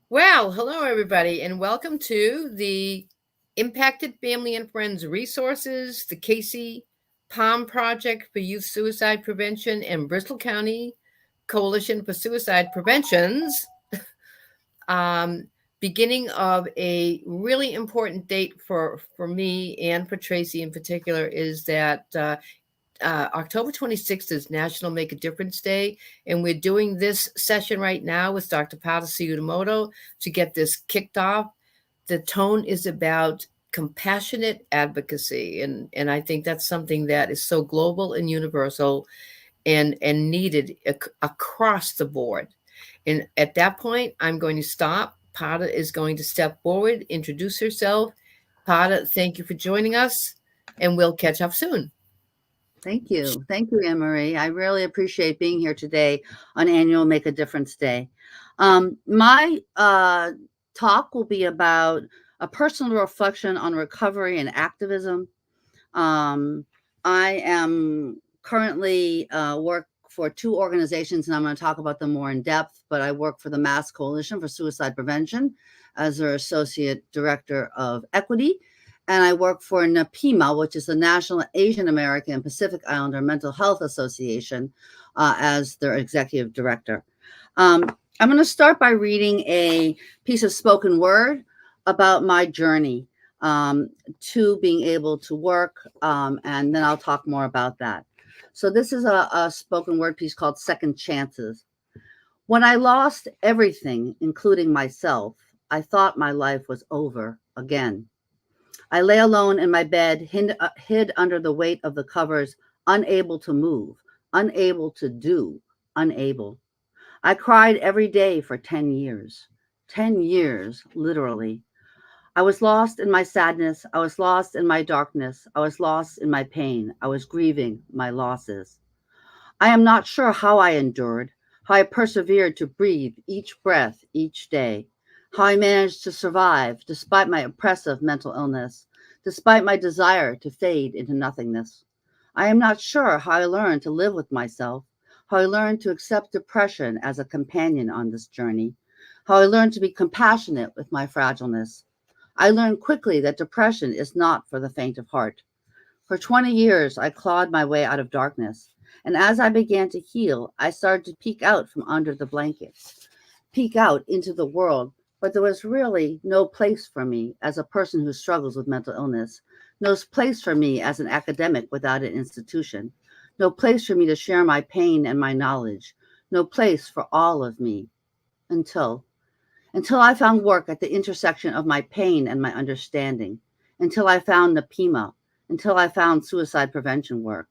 Well, hello, everybody, and welcome to the Impacted Family and Friends Resources, the Kacie Palm Project for Youth Suicide Prevention, and Bristol County Coalition for Suicide Prevention's um, beginning of a really important date for me and for Tracy in particular is that October 26th is National Make a Difference Day, and we're doing this session right now with Dr. Suyemoto to get this kicked off. The tone is about compassionate advocacy, and I think that's something that is so global and universal and needed across the board. And at that point, I'm going to stop. Pada is going to step forward, introduce herself. Pada, thank you for joining us, and we'll catch up soon. Thank you. Thank you, Anne-Marie. I really appreciate being here today on Annual Make a Difference Day. My talk will be about a personal reflection on recovery and activism. I am currently work for two organizations, and I'm going to talk about them more in depth, but I work for the Mass Coalition for Suicide Prevention as their Associate Director of Equity. And I work for NAAPIEN, which is the National Asian American and Pacific Islander Mental Health Association, as their executive director. I'm going to start by reading a piece of spoken word about my journey to being able to work, and then I'll talk more about that. So this is a spoken word piece called Second Chances. When I lost everything, including myself, I thought my life was over again. I lay alone in my bed, hid under the weight of the covers, unable to move, unable to do, unable. I cried every day for 10 years. 10 years, literally. I was lost in my sadness. I was lost in my darkness. I was lost in my pain. I was grieving my losses. I am not sure how I endured, how I persevered to breathe each breath each day, how I managed to survive despite my oppressive mental illness, despite my desire to fade into nothingness. I am not sure how I learned to live with myself, how I learned to accept depression as a companion on this journey, how I learned to be compassionate with my fragileness. I learned quickly that depression is not for the faint of heart. For 20 years, I clawed my way out of darkness. And as I began to heal, I started to peek out from under the blankets, peek out into the world. But there was really no place for me as a person who struggles with mental illness, no place for me as an academic without an institution, no place for me to share my pain and my knowledge, no place for all of me until I found work at the intersection of my pain and my understanding, until I found NAAPIEN, until I found suicide prevention work.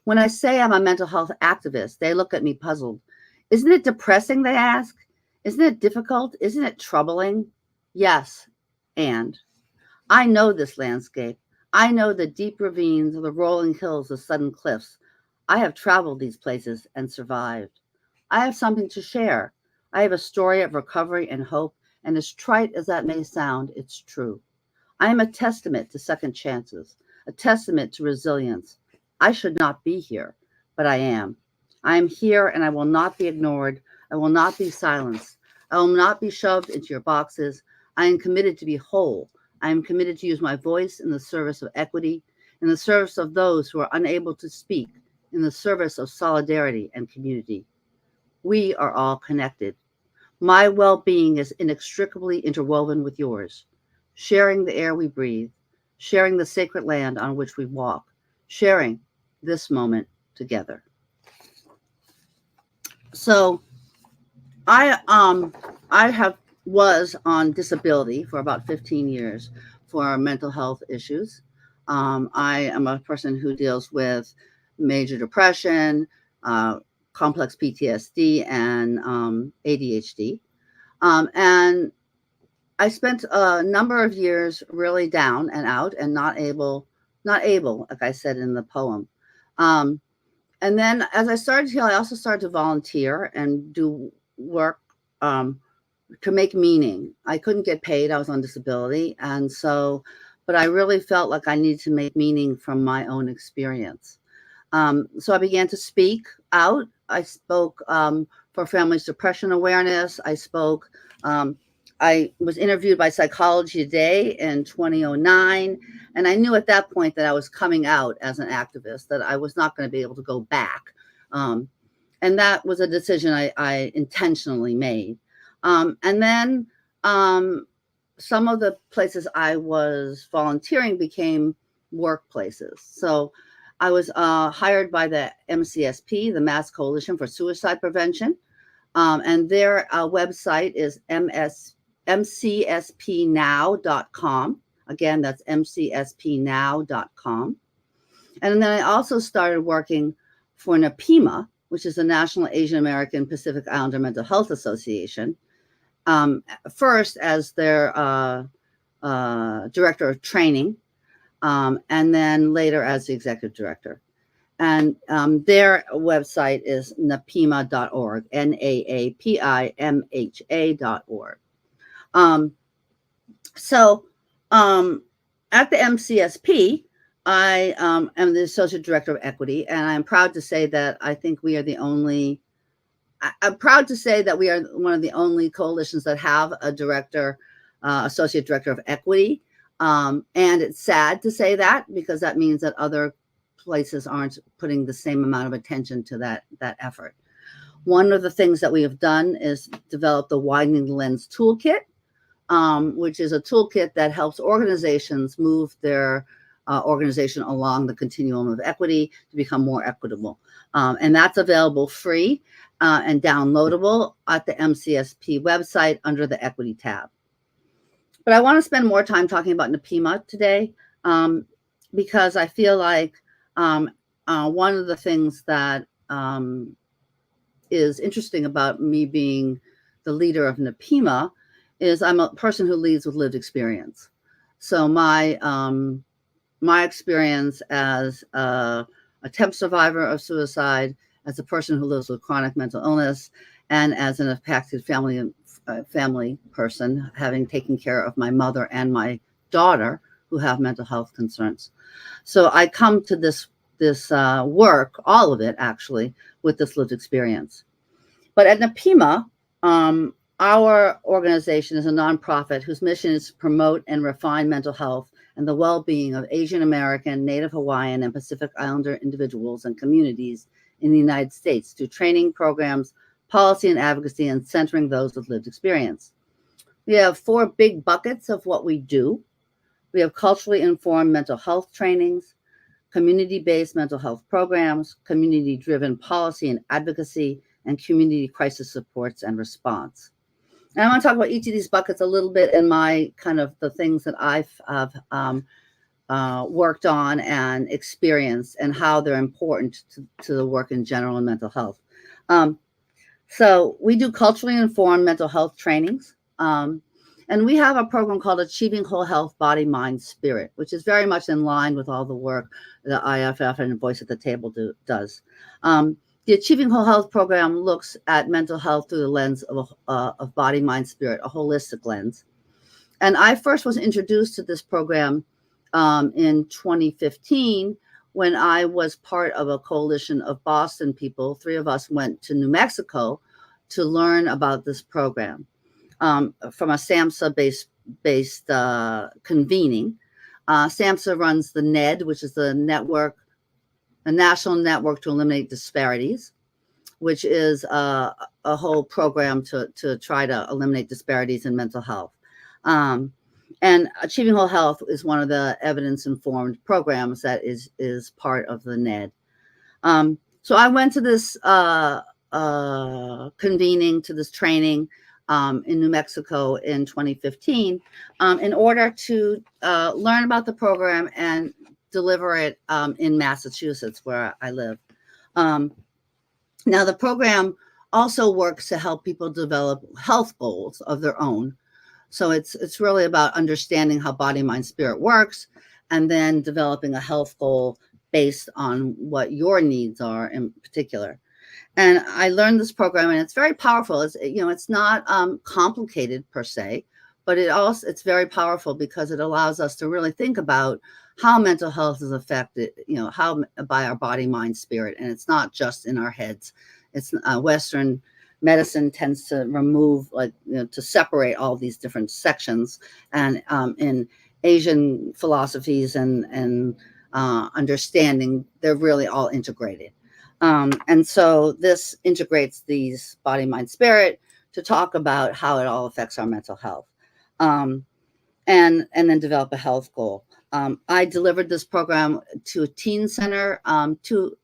When I say I'm a mental health activist, they look at me puzzled. Isn't it depressing, they ask? Isn't it difficult? Isn't it troubling? Yes, and I know this landscape. I know the deep ravines, the rolling hills, the sudden cliffs. I have traveled these places and survived. I have something to share. I have a story of recovery and hope, and as trite as that may sound, it's true. I am a testament to second chances, a testament to resilience. I should not be here, but I am. I am here and I will not be ignored. I will not be silenced. I will not be shoved into your boxes. I am committed to be whole. I am committed to use my voice in the service of equity, in the service of those who are unable to speak, in the service of solidarity and community. We are all connected. My well-being is inextricably interwoven with yours, sharing the air we breathe, sharing the sacred land on which we walk, sharing this moment together. So I was on disability for about 15 years for mental health issues. I am a person who deals with major depression, complex PTSD, and ADHD. And I spent a number of years really down and out and not able, like I said in the poem. Um, and then as I started to heal, I also started to volunteer and do work to make meaning. I couldn't get paid. I was on disability. And so, but I really felt like I needed to make meaning from my own experience. So I began to speak out. I spoke for Families Depression Awareness. I spoke I was interviewed by Psychology Today in 2009, and I knew at that point that I was coming out as an activist, that I was not going to be able to go back. And that was a decision I intentionally made. And then some of the places I was volunteering became workplaces. So I was hired by the MCSP, the Mass Coalition for Suicide Prevention, and their website is mcspnow.com. Again, that's mcspnow.com. And then I also started working for NAAPIEN, which is the National Asian American Pacific Islander Mental Health Association, first as their director of training, and then later as the executive director. And their website is naapimha.org, NAAPIMHA.org. So at the MCSP, I am the associate director of equity, and I'm proud to say that I think we are the only, I'm proud to say that we are one of the only coalitions that have a director, associate director of equity. And it's sad to say that, because that means that other places aren't putting the same amount of attention to that effort. One of the things that we have done is develop the Widening the Lens Toolkit, which is a toolkit that helps organizations move their organization along the continuum of equity to become more equitable. And that's available free and downloadable at the MCSP website under the Equity tab. But I want to spend more time talking about NAAPIEN today, because I feel like one of the things that is interesting about me being the leader of NAAPIEN is I'm a person who leads with lived experience. So my experience as a attempt survivor of suicide, as a person who lives with chronic mental illness, and as an impacted family person, having taken care of my mother and my daughter who have mental health concerns. So I come to this work, all of it actually, with this lived experience. But at NAAPIEN, our organization is a nonprofit whose mission is to promote and refine mental health and the well-being of Asian American, Native Hawaiian, and Pacific Islander individuals and communities in the United States through training programs, policy and advocacy, and centering those with lived experience. We have 4 big buckets of what we do. We have culturally informed mental health trainings, community-based mental health programs, community-driven policy and advocacy, and community crisis supports and response. And I want to talk about each of these buckets a little bit in my kind of the things that I've worked on and experienced, and how they're important to the work in general in mental health. So we do culturally informed mental health trainings. And we have a program called Achieving Whole Health, Body, Mind, Spirit, which is very much in line with all the work that IFF and Voice at the Table does. The Achieving Whole Health program looks at mental health through the lens of body, mind, spirit, a holistic lens. And I first was introduced to this program in 2015 when I was part of a coalition of Boston people. 3 of us went to New Mexico to learn about this program from a SAMHSA-based convening. SAMHSA runs the NED, which is the National Network to Eliminate Disparities, which is a whole program to try to eliminate disparities in mental health. And Achieving Whole Health is one of the evidence-informed programs that is part of the NED. So I went to this convening, to this training in New Mexico in 2015 in order to learn about the program and deliver it in Massachusetts, where I live. Now, the program also works to help people develop health goals of their own. So it's really about understanding how body, mind, spirit works, and then developing a health goal based on what your needs are in particular. And I learned this program, and it's very powerful. It's not complicated per se, but it's very powerful because it allows us to really think about how mental health is affected, how by our body, mind, spirit. And it's not just in our heads. It's Western medicine tends to remove, like, to separate all these different sections, and in Asian philosophies and understanding, they're really all integrated. And so this integrates these body, mind, spirit to talk about how it all affects our mental health, and then develop a health goal. I delivered this program to a teen center, to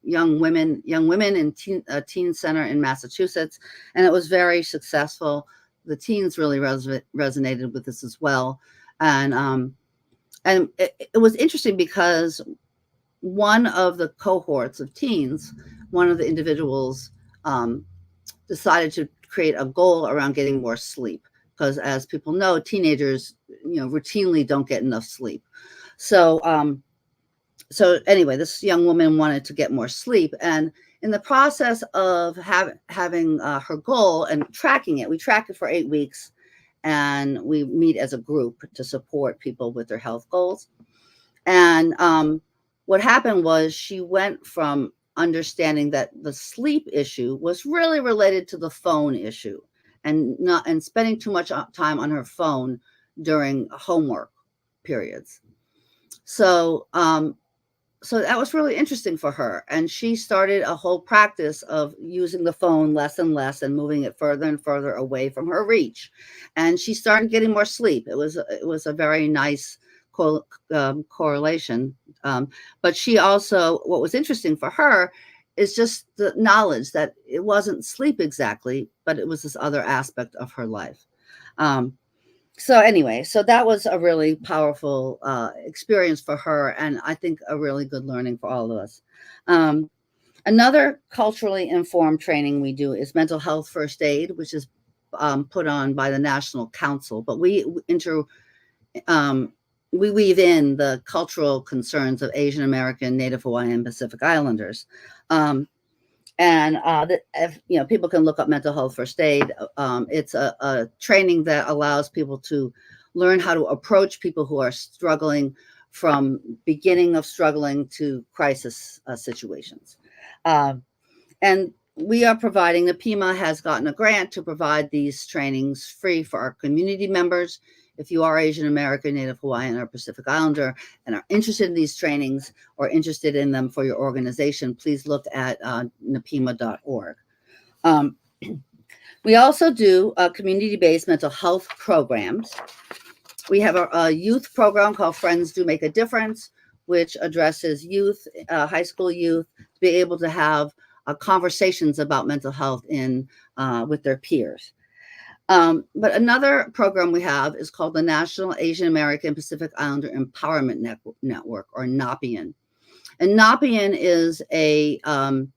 young women in a teen center in Massachusetts, and it was very successful. The teens really resonated with this as well, and it was interesting because one of the cohorts of teens, one of the individuals, decided to create a goal around getting more sleep, because, as people know, teenagers, routinely don't get enough sleep. So anyway, this young woman wanted to get more sleep, and in the process of having her goal and tracking it, we track it for 8 weeks, and we meet as a group to support people with their health goals. And what happened was, she went from understanding that the sleep issue was really related to the phone issue, and spending too much time on her phone during homework periods. So that was really interesting for her, and she started a whole practice of using the phone less and less, and moving it further and further away from her reach, and she started getting more sleep. It was a very nice correlation. But she also, what was interesting for her is just the knowledge that it wasn't sleep exactly, but it was this other aspect of her life. So anyway, so that was a really powerful experience for her, and I think a really good learning for all of us. Another culturally informed training we do is mental health first aid, which is put on by the National Council, but we weave in the cultural concerns of Asian American, Native Hawaiian, Pacific Islanders. People can look up mental health first aid. It's a training that allows people to learn how to approach people who are struggling, from beginning of struggling to crisis situations. And we are providing, NAAPIEN has gotten a grant to provide these trainings free for our community members. If you are Asian American, Native Hawaiian, or Pacific Islander and are interested in these trainings or interested in them for your organization, please look at NAAPIEN.org. We also do community-based mental health programs. We have a youth program called Friends Do Make a Difference, which addresses youth, high school youth, to be able to have conversations about mental health with their peers. But another program we have is called the National Asian American Pacific Islander Empowerment Network, or NAAPIEN. And NAAPIEN is an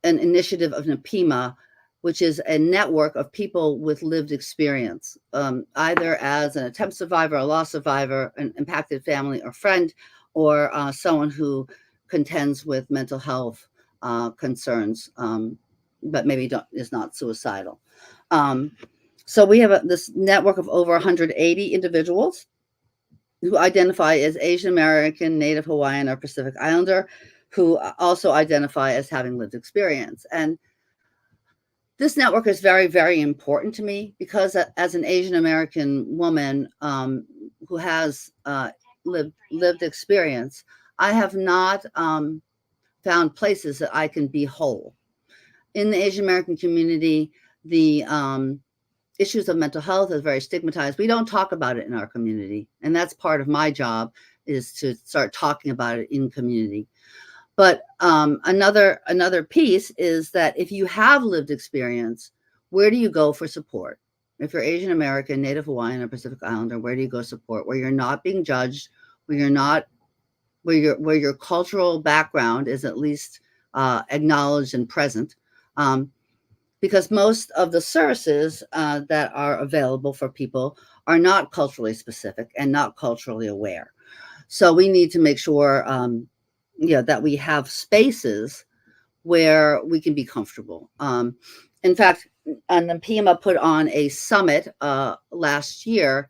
initiative of NAAPIEN, which is a network of people with lived experience, either as an attempt survivor, a loss survivor, an impacted family or friend, or someone who contends with mental health concerns, but maybe is not suicidal. So we have this network of over 180 individuals who identify as Asian American, Native Hawaiian, or Pacific Islander, who also identify as having lived experience. And this network is very, very important to me, because as an Asian American woman who has lived experience, I have not found places that I can be whole. In the Asian American community, the issues of mental health is very stigmatized. We don't talk about it in our community, and that's part of my job, is to start talking about it in community. But another piece is that if you have lived experience, where do you go for support? If you're Asian American, Native Hawaiian, or Pacific Islander, where do you go support? Where you're not being judged, where your cultural background is at least acknowledged and present. Because most of the services that are available for people are not culturally specific and not culturally aware. So we need to make sure that we have spaces where we can be comfortable. In fact, NAAPIEN put on a summit last year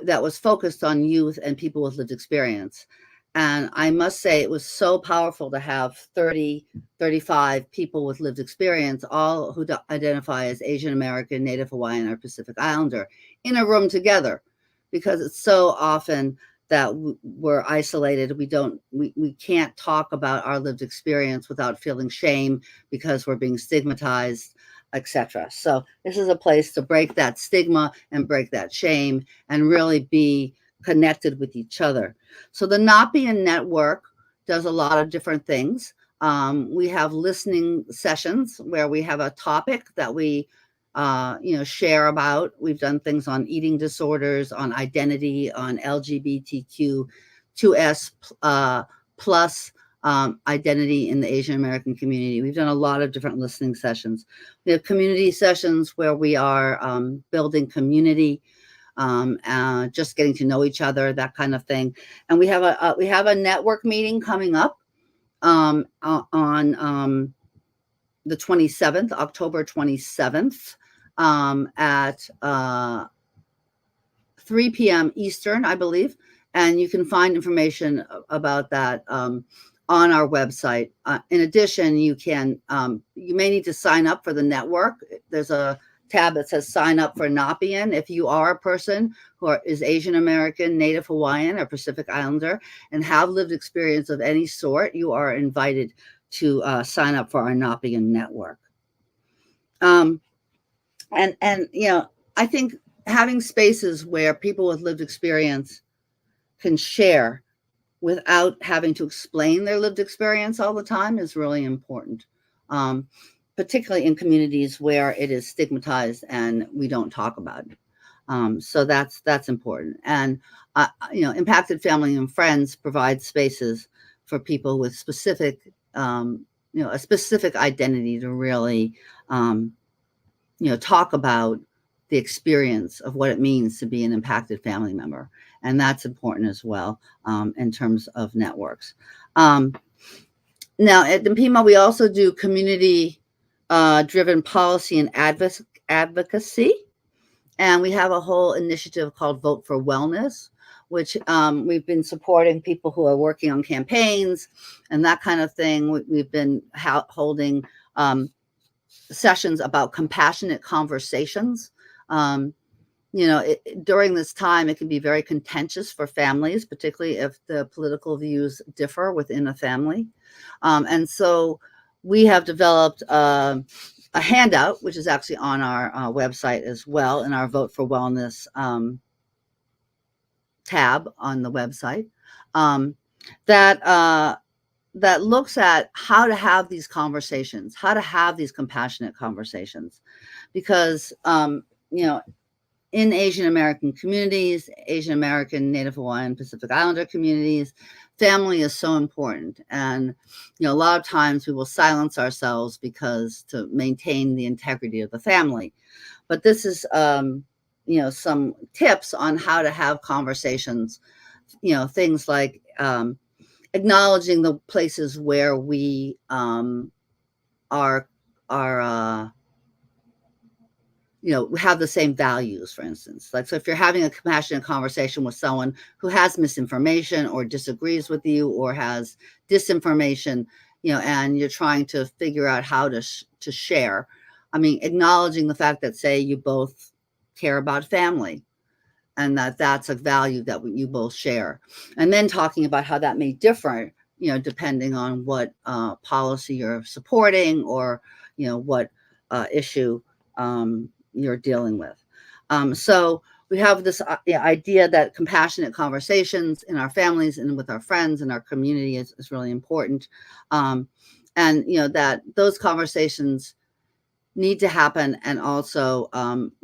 that was focused on youth and people with lived experience. And I must say, it was so powerful to have 30, 35 people with lived experience, all who identify as Asian American, Native Hawaiian, or Pacific Islander, in a room together, because it's so often that we're isolated. We can't talk about our lived experience without feeling shame because we're being stigmatized, etc. So this is a place to break that stigma and break that shame and really be connected with each other. So the NAAPIEN network does a lot of different things. We have listening sessions where we have a topic that we share about. We've done things on eating disorders, on identity, on LGBTQ2S plus identity in the Asian American community. We've done a lot of different listening sessions. We have community sessions where we are building community, just getting to know each other, that kind of thing. And we have a network meeting coming up on the 27th, October 27th, at 3 p.m. Eastern, I believe. And you can find information about that on our website. In addition, you may need to sign up for the network. There's a tab that says sign up for NAAPIEN. If you are a person who is Asian American, Native Hawaiian, or Pacific Islander and have lived experience of any sort, you are invited to sign up for our NAAPIEN network. And I think having spaces where people with lived experience can share without having to explain their lived experience all the time is really important. Particularly in communities where it is stigmatized and we don't talk about it. So that's important. And, Impacted Family and Friends provide spaces for people with specific, a specific identity to really, talk about the experience of what it means to be an impacted family member. And that's important as well in terms of networks. Now at NAAPIEN, we also do community driven policy and advocacy. And we have a whole initiative called Vote for Wellness, which we've been supporting people who are working on campaigns and that kind of thing. We've been holding sessions about compassionate conversations. During this time, it can be very contentious for families, particularly if the political views differ within a family. And so we have developed a handout, which is actually on our website as well, in our Vote for Wellness tab on the website, that looks at how to have these conversations, how to have these compassionate conversations. Because, in Asian American communities, Asian American, Native Hawaiian, Pacific Islander communities, family is so important. And, a lot of times we will silence ourselves to maintain the integrity of the family. But this is, some tips on how to have conversations, things like acknowledging the places where we are have the same values, for instance. Like, so if you're having a compassionate conversation with someone who has misinformation or disagrees with you or has disinformation, and you're trying to figure out how to share, acknowledging the fact that, say, you both care about family and that's a value that you both share. And then talking about how that may differ, depending on what policy you're supporting or, what issue you're dealing with. So we have this idea that compassionate conversations in our families and with our friends and our community is really important. And, that those conversations need to happen and also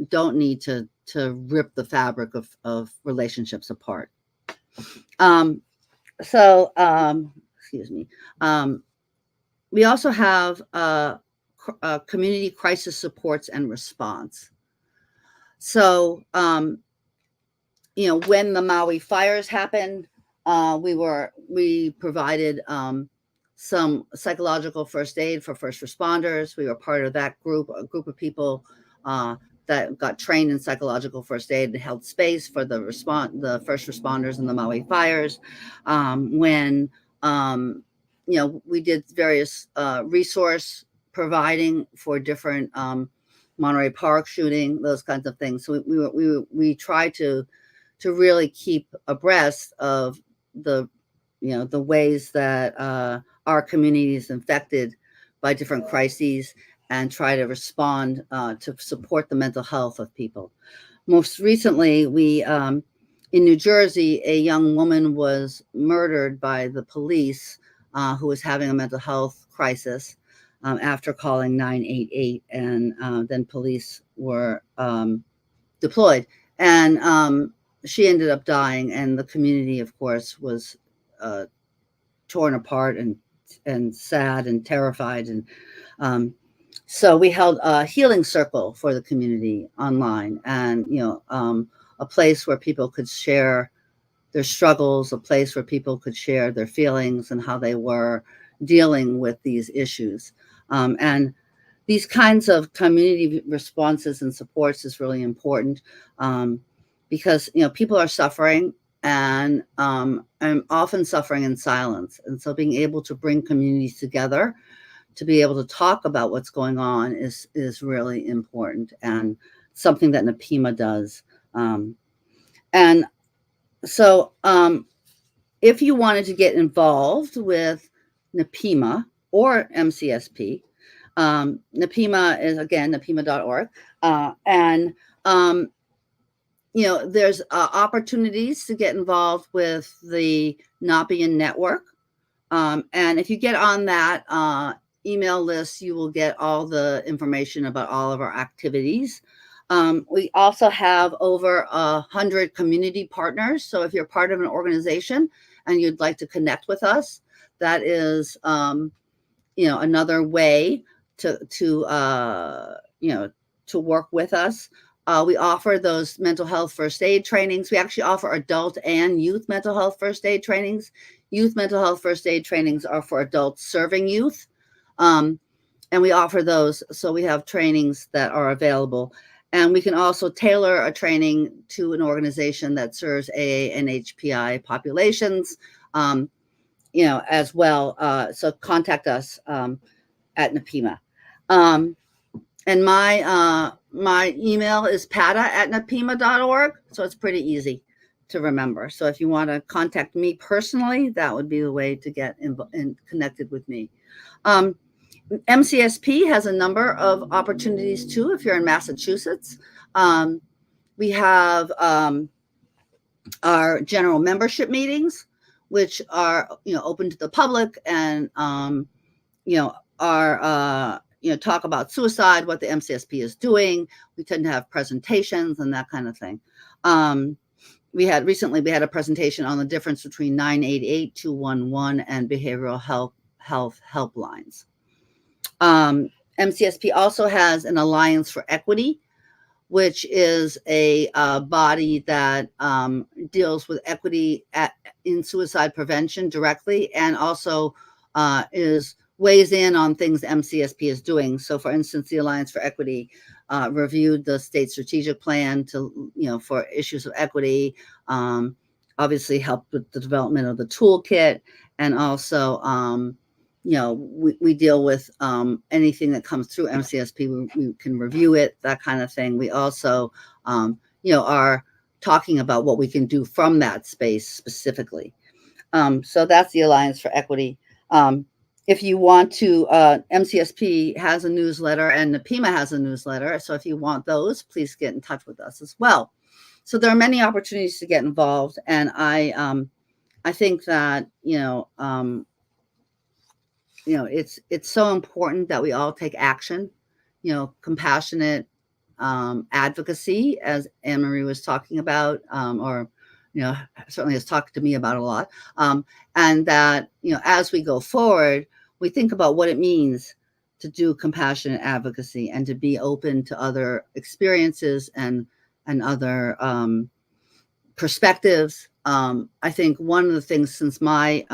don't need to rip the fabric of relationships apart. Excuse me. We also have community crisis supports and response. So, when the Maui fires happened, we provided some psychological first aid for first responders. We were part of that group, a group of people that got trained in psychological first aid and held space for the first responders in the Maui fires. When we did various resource providing for different Monterey Park shooting, those kinds of things. So we try to really keep abreast of the ways that our community is infected by different crises, and try to respond to support the mental health of people. Most recently, in New Jersey, a young woman was murdered by the police who was having a mental health crisis after calling 988, and then police were deployed, and she ended up dying, and the community, of course, was torn apart and sad and terrified. And so we held a healing circle for the community online, and a place where people could share their struggles, a place where people could share their feelings and how they were dealing with these issues. And these kinds of community responses and supports is really important, because people are suffering, and often suffering in silence. And so being able to bring communities together to be able to talk about what's going on is really important, and something that NAAPIEN does. And so if you wanted to get involved with NAAPIEN or MCSP, NAAPIEN is, again, NAAPIEN.org. And there's opportunities to get involved with the NAAPIEN network. And if you get on that email list, you will get all the information about all of our activities. We also have over 100 community partners. So if you're part of an organization and you'd like to connect with us, that is, another way to work with us. We offer those mental health first aid trainings. We actually offer adult and youth mental health first aid trainings. Youth mental health first aid trainings are for adults serving youth. And we offer those. So we have trainings that are available. And we can also tailor a training to an organization that serves AANHPI populations, as well. So contact us at NAAPIEN. And my email is pata@naapima.org. So it's pretty easy to remember. So if you want to contact me personally, that would be the way to get connected with me. MCSP has a number of opportunities too. If you're in Massachusetts, we have our general membership meetings, which are open to the public, and are talk about suicide, what the MCSP is doing. We tend to have presentations and that kind of thing. We had a presentation on the difference between 988, 211, and behavioral health helplines. MCSP also has an Alliance for Equity, which is a body that deals with equity in suicide prevention directly, and also weighs in on things MCSP is doing. So, for instance, the Alliance for Equity reviewed the state strategic plan for issues of equity, obviously helped with the development of the toolkit, and also we deal with anything that comes through MCSP. We can review it, that kind of thing. We also, are talking about what we can do from that space specifically. So that's the Alliance for Equity. If you want to, MCSP has a newsletter, and NAAPIEN has a newsletter. So if you want those, please get in touch with us as well. So there are many opportunities to get involved, and I think that it's so important that we all take action. Compassionate advocacy, as Anne Marie was talking about, or certainly has talked to me about a lot, and that as we go forward, we think about what it means to do compassionate advocacy and to be open to other experiences and other perspectives. I think one of the things, since my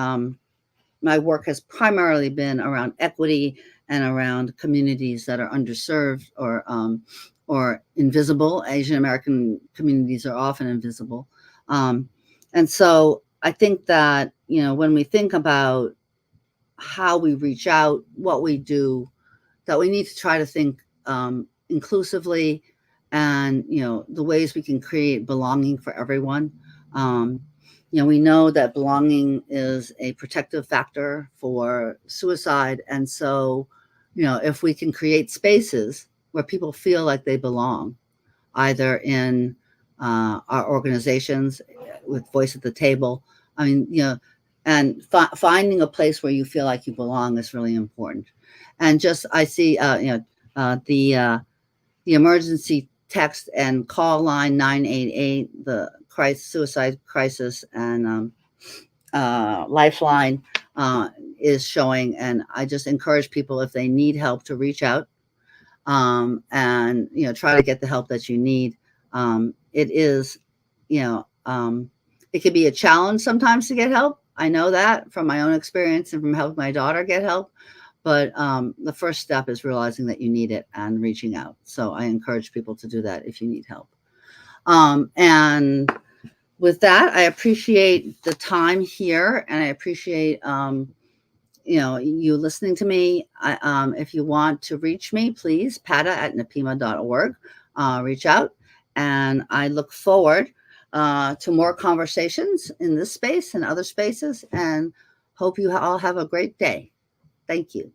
work has primarily been around equity and around communities that are underserved or or invisible. Asian American communities are often invisible. And so I think that, when we think about how we reach out, what we do, that we need to try to think inclusively, and the ways we can create belonging for everyone. We know that belonging is a protective factor for suicide, and so if we can create spaces where people feel like they belong, either in our organizations with voice at the table, I mean, and finding a place where you feel like you belong is really important. And just I see the emergency text and call line 988, the suicide crisis and lifeline is showing, and I just encourage people, if they need help, to reach out and try to get the help that you need. It is, it can be a challenge sometimes to get help. I know that from my own experience and from helping my daughter get help. But the first step is realizing that you need it and reaching out. So I encourage people to do that if you need help. And with that, I appreciate the time here, and I appreciate you listening to me. If you want to reach me, please, pata@napima.org. Reach out, and I look forward to more conversations in this space and other spaces, and hope you all have a great day. Thank you.